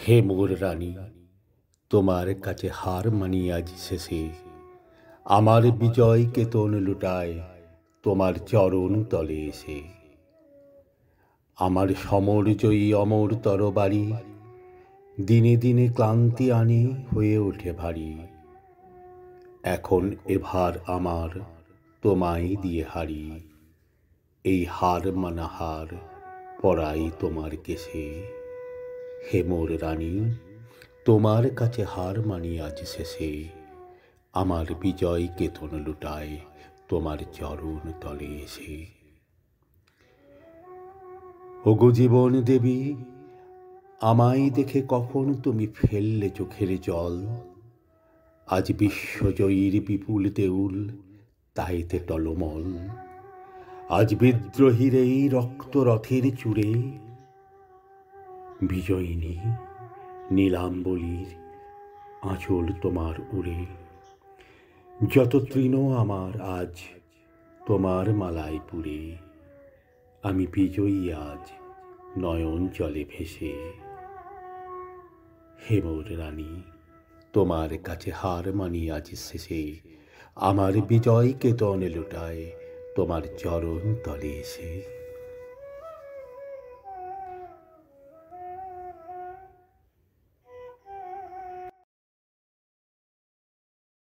হে মোর রানী, তোমার কাছে হার মানি আজ শেষে। আমার বিজয় কেতন লুটায় তোমার চরণ তলে এসে। আমার সমর জয়ী অমর তরবারি দিনে দিনে ক্লান্তি আনে হয়ে ওঠে ভারী। এখন এভার আমার তোমায় দিয়ে হারি, এই হার মানা হার পরাই তোমার কেশে। হে মোর রানী, তোমার কাছে হার মানি আজ শেষে। আমার বিজয় কেতন লুটায় তোমার চরণ তলে এসে। ওগো জীবন দেবী, আমায় দেখে কখন তুমি ফেললে চোখের জল। আজ বিশ্বজয়ীর বিপুল দেউল তাইতে টলমল। আজ বিদ্রোহীর এই রক্তরথের চূড়ে বিজয়িনী নীলাম্বলীর আঁচল তোমার উড়ে। যত তৃণ আমার আজ তোমার মালায় পুরে, আমি বিজয়ী আজ নয়ন জলে ভেসে। হে মোর রানী, তোমার কাছে হার মানি আজ শেষে। আমার বিজয় কেতন লুটায় তোমার চরণ তলে এসে।